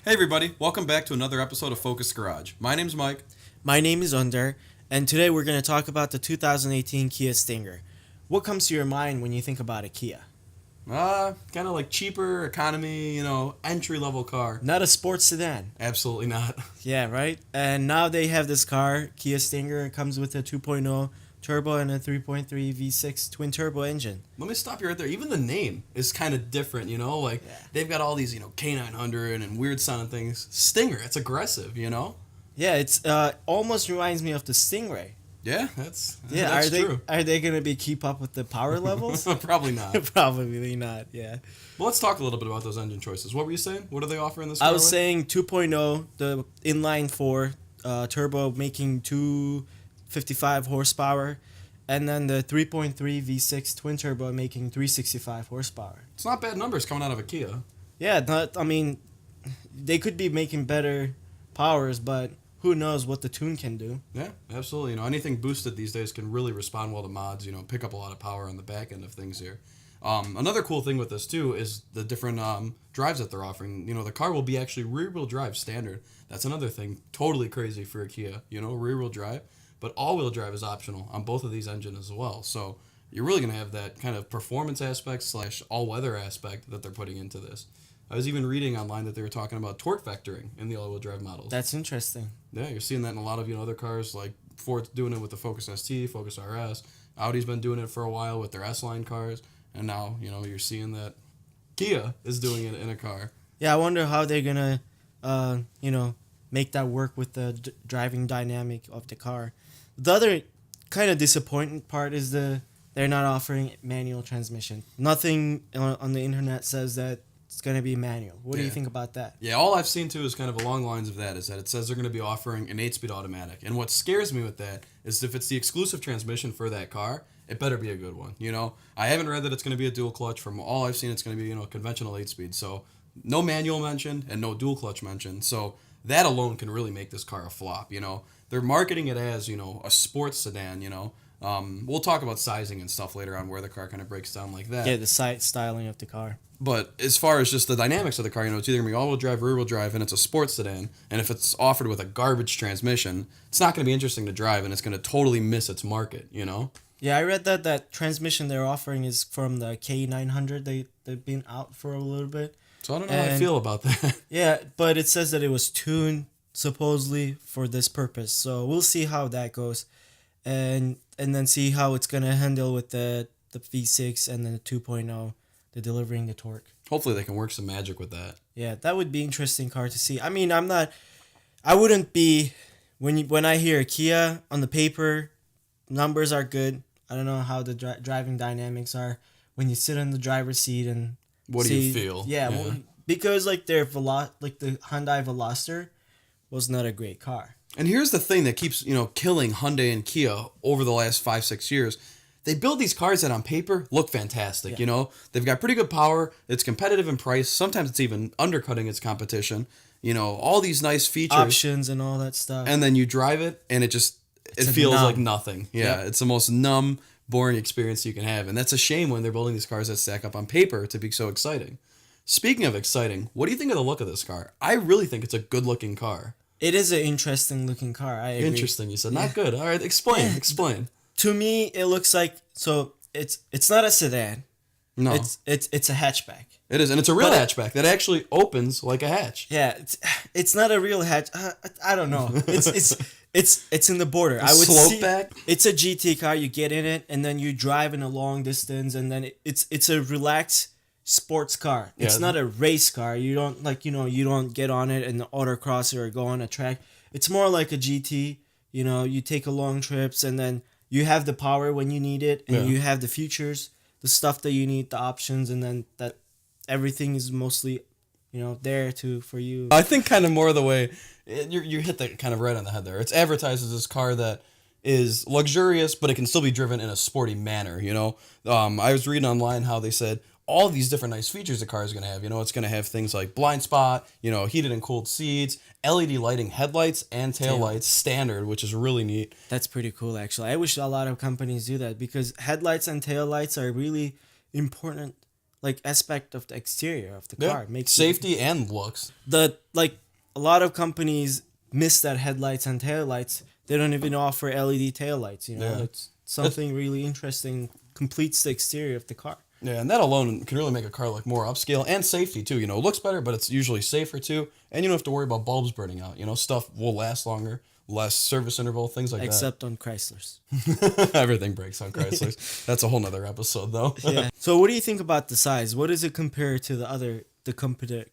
Hey everybody, welcome back to another episode of Focus Garage. My name's Mike. My name is Under, and today we're going to talk about the 2018 Kia Stinger. What comes to your mind when you think about a Kia? Kind of like cheaper, economy, entry level car. Not a sports sedan. Absolutely not. Yeah, right? And now they have this car, Kia Stinger. It comes with a 2.0 turbo and a 3.3 V6 twin turbo engine. Let me stop you right there. Even the name is kind of different, Like Yeah. they've got all these, K900 and weird sounding things. Stinger, it's aggressive. Yeah, it's almost reminds me of the Stingray. Yeah, that's Are true. they going to be keep up with the power levels? Probably not. Probably not. Yeah. Well, let's talk a little bit about those engine choices. What were you saying? What do they offer in this car? I was saying 2.0, the inline 4 turbo making 255 horsepower, and then the 3.3 V6 twin turbo making 365 horsepower. It's not bad numbers coming out of a Kia. Yeah, I mean, they could be making better powers, but who knows what the tune can do. Yeah, absolutely. Anything boosted these days can really respond well to mods, pick up a lot of power on the back end of things here. Another cool thing with this, too, is the different drives that they're offering. The car will be actually rear-wheel drive standard. That's another thing totally crazy for a Kia, rear-wheel drive. But all-wheel drive is optional on both of these engines as well. So you're really going to have that kind of performance aspect / all-weather aspect that they're putting into this. I was even reading online that they were talking about torque vectoring in the all-wheel drive models. That's interesting. Yeah, you're seeing that in a lot of other cars, like Ford's doing it with the Focus ST, Focus RS. Audi's been doing it for a while with their S-Line cars, and now you're seeing that Kia is doing it in a car. Yeah, I wonder how they're gonna, make that work with the driving dynamic of the car. The other kind of disappointing part is they're not offering manual transmission. Nothing on the internet says that it's gonna be manual. What do you Yeah. think about that? Yeah, all I've seen too is kind of along lines of that is that it says they're going to be offering an 8-speed automatic. And what scares me with that is if it's the exclusive transmission for that car, it better be a good one. I haven't read that it's going to be a dual clutch. From all I've seen, it's going to be, a conventional 8-speed. So no manual mentioned and no dual clutch mentioned. So that alone can really make this car a flop. They're marketing it as, a sports sedan. We'll talk about sizing and stuff later on where the car kind of breaks down like that. Yeah, the side styling of the car. But as far as just the dynamics of the car, it's either going to be all-wheel drive, rear-wheel drive, and it's a sports sedan. And if it's offered with a garbage transmission, it's not going to be interesting to drive, and it's going to totally miss its market, Yeah, I read that transmission they're offering is from the K900. They've been out for a little bit. So I don't know how I feel about that. Yeah, but it says that it was tuned supposedly for this purpose. So we'll see how that goes, and then see how it's gonna handle with the V6 and then the 2.0, the delivering the torque. Hopefully they can work some magic with that. Yeah, that would be interesting car to see. I mean, I wouldn't be when I hear Kia on the paper, numbers are good. I don't know how the driving dynamics are when you sit in the driver's seat and What do you feel? Yeah, well, because like the Hyundai Veloster was not a great car. And here's the thing that keeps, killing Hyundai and Kia over the last 5-6 years. They build these cars that on paper look fantastic, They've got pretty good power. It's competitive in price. Sometimes it's even undercutting its competition. All these nice features. Options and all that stuff. And then you drive it and it feels numb. like nothing. Yeah, Yep. it's the most numb, boring experience you can have. And that's a shame when they're building these cars that stack up on paper to be so exciting. Speaking of exciting, what do you think of the look of this car? I really think it's a good-looking car. It is an interesting looking car. I agree. Interesting, you said. Not good. All right, explain. To me, it looks like it's not a sedan. No, It's a hatchback. it is. And it's a real But- hatchback that actually opens like a hatch. Yeah, it's not a real hatch. I don't know. It's in the border. I would slope see, back? It's a GT car. You get in it, and then you drive in a long distance, and then it's a relaxed sports car. It's Yeah. not a race car. You don't you don't get on it in the autocross or go on a track. It's more like a GT. You take a long trips, and then you have the power when you need it, and Yeah. you have the features, the stuff that you need, the options, and then that everything is mostly there for you. I think kind of more the way you hit that kind of right on the head there. It's advertised as this car that is luxurious, but it can still be driven in a sporty manner. I was reading online how they said all these different nice features the car is going to have. It's going to have things like blind spot, heated and cooled seats, LED lighting headlights and tail lights standard, which is really neat. That's pretty cool, actually. I wish a lot of companies do that because headlights and taillights are really important like aspect of the exterior of the Yeah. car. It makes Safety and looks. the like a lot of companies miss that headlights and taillights. They don't even offer LED taillights. You know, Yeah. it's something really interesting. Completes the exterior of the car. Yeah, and that alone can really make a car look more upscale and safety too. You know, it looks better, but it's usually safer too. And you don't have to worry about bulbs burning out. You know, stuff will last longer, less service interval, things like Except on Chryslers. that. Everything breaks on Chrysler's. That's a whole nother episode though. Yeah. So what do you think about the size? What does it compare to the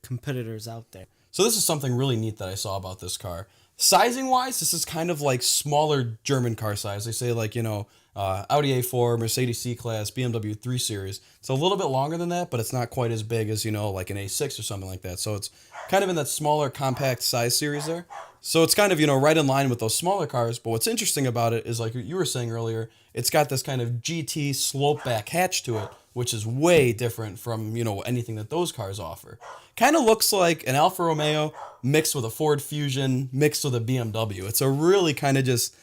competitors out there? So this is something really neat that I saw about this car. Sizing wise, this is kind of like smaller German car size. They say like, you know, Audi A4, Mercedes C-Class, BMW 3 Series. It's a little bit longer than that, but it's not quite as big as, you know, like an A6 or something like that. So it's kind of in that smaller compact size series there. So it's kind of, you know, right in line with those smaller cars. But what's interesting about it is, like you were saying earlier, it's got this kind of GT slope back hatch to it, which is way different from, you know, anything that those cars offer. Kind of looks like an Alfa Romeo mixed with a Ford Fusion mixed with a BMW. It's a really kind of just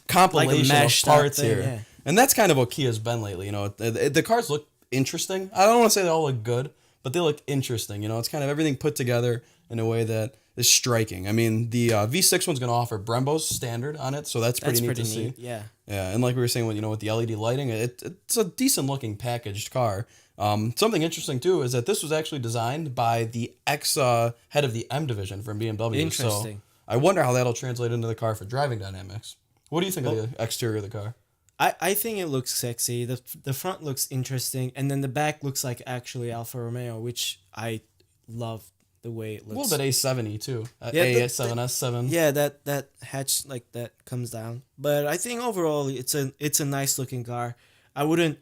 compilation of mashed up parts thing, here. yeah. And that's kind of what Kia's been lately. You know, the cars look interesting. I don't want to say they all look good, but they look interesting. You know, it's kind of everything put together in a way that is striking. I mean, the V6 one's going to offer Brembo's standard on it, so that's pretty neat to see. Yeah. Yeah, and like we were saying, with the LED lighting, it's a decent looking packaged car. Something interesting too is that this was actually designed by the ex head of the M division from BMW. Interesting. So I wonder how that'll translate into the car for driving dynamics. What do you think of the exterior of the car? I think it looks sexy. The front looks interesting, and then the back looks like actually Alfa Romeo, which I love the way it looks. A little bit A7y too. Yeah, A7S7. Yeah, that hatch like that comes down. But I think overall it's a nice looking car. I wouldn't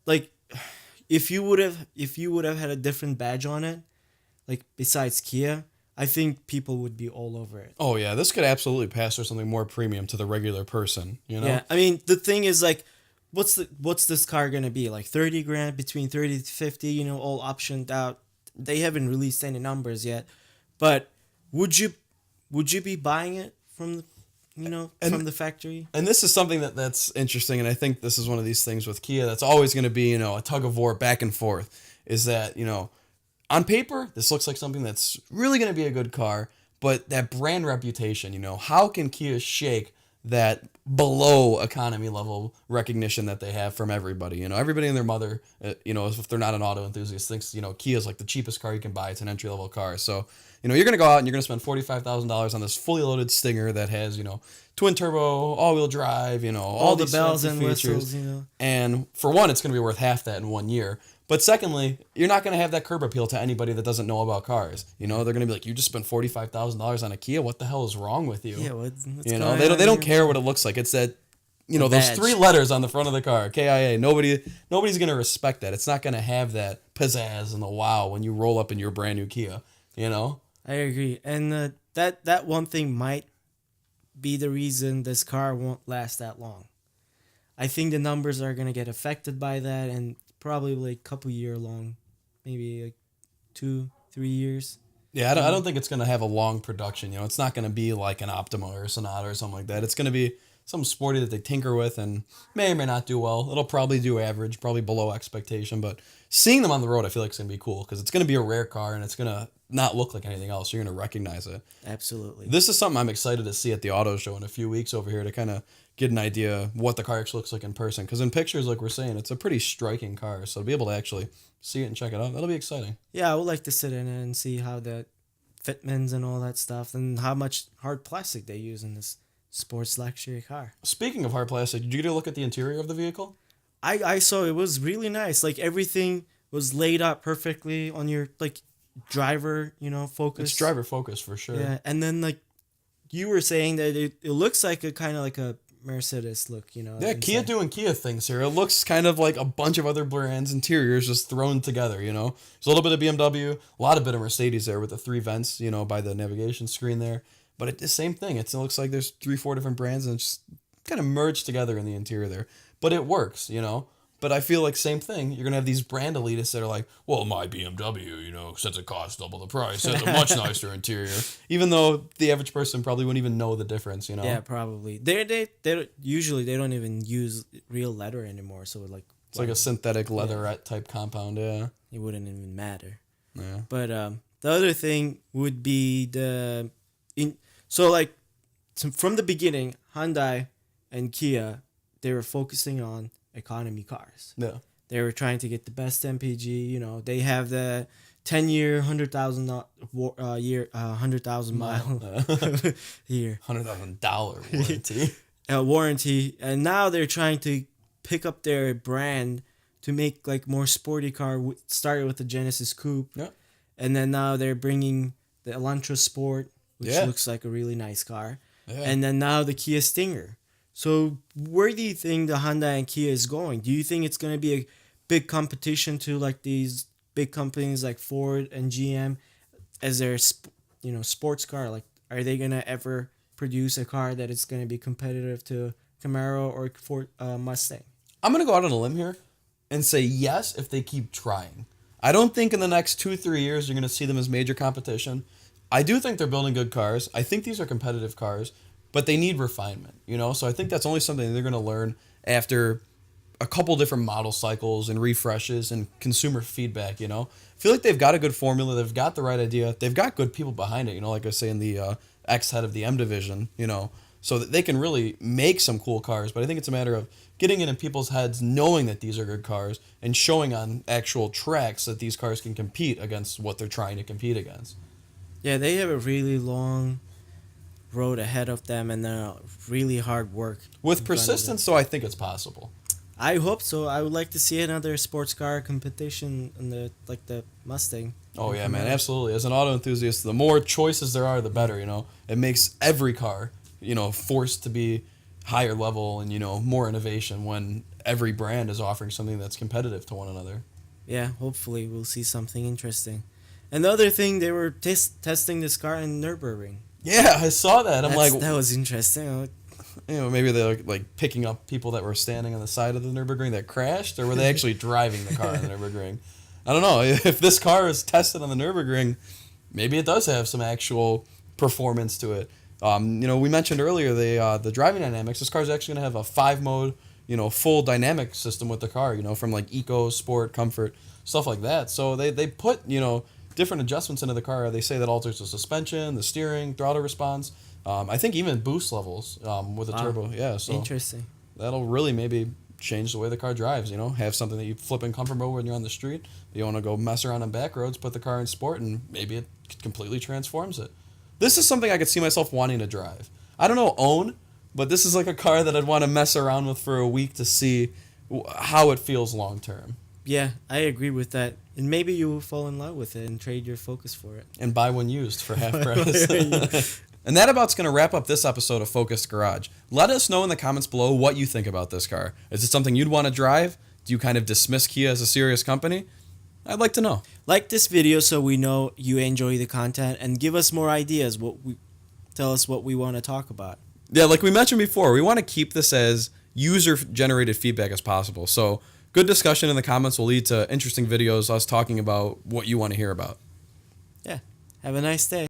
like if you would have had a different badge on it, like besides Kia, I think people would be all over it. Oh yeah, this could absolutely pass for something more premium to the regular person. You know. Yeah, I mean the thing is like, what's this car gonna be like? 30 grand, between 30 to 50. You know, all optioned out. They haven't released any numbers yet, but would you be buying it from from the factory? And this is something that's interesting, and I think this is one of these things with Kia that's always going to be, a tug of war back and forth, is that, on paper, this looks like something that's really going to be a good car, but that brand reputation, how can Kia shake that below economy level recognition that they have from everybody? Everybody and their mother, if they're not an auto enthusiast, thinks, Kia is like the cheapest car you can buy. It's an entry level car. So, you're going to go out and you're going to spend $45,000 on this fully loaded Stinger that has, twin turbo, all wheel drive, all the these bells fancy and features. whistles, And for one, it's going to be worth half that in 1 year. But secondly, you're not going to have that curb appeal to anybody that doesn't know about cars. They're going to be like, you just spent $45,000 on a Kia. What the hell is wrong with you? Yeah, what's they don't care what it looks like. It's that, those badge. 3 letters on the front of the car, KIA. Nobody's going to respect that. It's not going to have that pizzazz and the wow when you roll up in your brand new Kia. I agree, and that one thing might be the reason this car won't last that long. I think the numbers are gonna get affected by that, and probably like couple year long, maybe like 2-3 years. Yeah, I don't think it's going to have a long production. It's not going to be like an Optima or a Sonata or something like that. It's going to be something sporty that they tinker with and may or may not do well. It'll probably do average, probably below expectation. But seeing them on the road, I feel like it's going to be cool because it's going to be a rare car and it's going to not look like anything else. You're going to recognize it. Absolutely. This is something I'm excited to see at the auto show in a few weeks over here to kind of get an idea what the car actually looks like in person. Because in pictures, like we're saying, it's a pretty striking car. So to be able to actually see it and check it out, that'll be exciting. Yeah, I would like to sit in it and see how the fitments and all that stuff and how much hard plastic they use in this sports luxury car. Speaking of hard plastic, did you get a look at the interior of the vehicle? I saw it was really nice. Like everything was laid out perfectly on your like driver, focus. It's driver focus for sure. Yeah, and then like you were saying that it looks like a kind of like a Mercedes look, Yeah, inside. Kia doing Kia things here. It looks kind of like a bunch of other brands' interiors just thrown together, There's a little bit of BMW, a lot of bit of Mercedes there with the 3 vents, by the navigation screen there. But it's the same thing. It looks like there's 3-4 different brands and it's just kind of merged together in the interior there. But it works, But I feel like same thing. You're going to have these brand elitists that are like, well, my BMW, since it costs double the price, has a much nicer interior. Even though the average person probably wouldn't even know the difference, Yeah, probably. They usually they don't even use real leather anymore. So like It's like a synthetic leatherette type compound. Yeah. It wouldn't even matter. Yeah. But the other thing would be so like from the beginning, Hyundai and Kia, they were focusing on economy cars. Yeah. They were trying to get the best MPG. They have the 10-year, 100,000 mile year $100,000 warranty. warranty, and now they're trying to pick up their brand to make like more sporty car. Started with the Genesis Coupe, Yeah. and then now they're bringing the Elantra Sport, which Yeah. looks like a really nice car, Yeah. and then now the Kia Stinger. So where do you think the Hyundai and Kia is going? Do you think it's going to be a big competition to like these big companies like Ford and GM as their sports car? Like, are they going to ever produce a car that is going to be competitive to Camaro or Ford Mustang? I'm going to go out on a limb here and say yes if they keep trying. I don't think in the next 2-3 years you're going to see them as major competition. I do think they're building good cars. I think these are competitive cars, but they need refinement, So I think that's only something they're going to learn after a couple different model cycles and refreshes and consumer feedback, I feel like they've got a good formula. They've got the right idea. They've got good people behind it, like I say in the ex-head of the M division, so that they can really make some cool cars. But I think it's a matter of getting it in people's heads, knowing that these are good cars, and showing on actual tracks that these cars can compete against what they're trying to compete against. Yeah, they have a really long road ahead of them and really hard work. With persistence, so I think it's possible. I hope so. I would like to see another sports car competition in the Mustang. Oh yeah, man, absolutely. As an auto enthusiast, the more choices there are, the better. It makes every car, forced to be higher level and more innovation when every brand is offering something that's competitive to one another. Yeah, hopefully we'll see something interesting. And the other thing, they were testing this car in Nürburgring. Yeah, I saw that. That was interesting. Maybe they're like picking up people that were standing on the side of the Nürburgring that crashed, or were they actually driving the car on the Nürburgring? I don't know. If this car is tested on the Nürburgring, maybe it does have some actual performance to it. We mentioned earlier the driving dynamics. This car is actually going to have a 5-mode, full dynamic system with the car. From like eco, sport, comfort, stuff like that. So they put different adjustments into the car. They say that alters the suspension, the steering, throttle response. I think even boost levels with a turbo. Yeah, so interesting. That'll really maybe change the way the car drives. Have something that you flip and comfortable when you're on the street. You want to go mess around on back roads, put the car in sport, and maybe it completely transforms it. This is something I could see myself wanting to drive. I don't know own, but this is like a car that I'd want to mess around with for a week to see how it feels long term. Yeah, I agree with that. And maybe you will fall in love with it and trade your Focus for it. And buy one used for half price. And that about's going to wrap up this episode of Focused Garage. Let us know in the comments below what you think about this car. Is it something you'd want to drive? Do you kind of dismiss Kia as a serious company? I'd like to know. Like this video so we know you enjoy the content, and give us more ideas. Tell us what we want to talk about. Yeah, like we mentioned before, we want to keep this as user-generated feedback as possible. So good discussion in the comments will lead to interesting videos, us talking about what you want to hear about. Yeah. Have a nice day.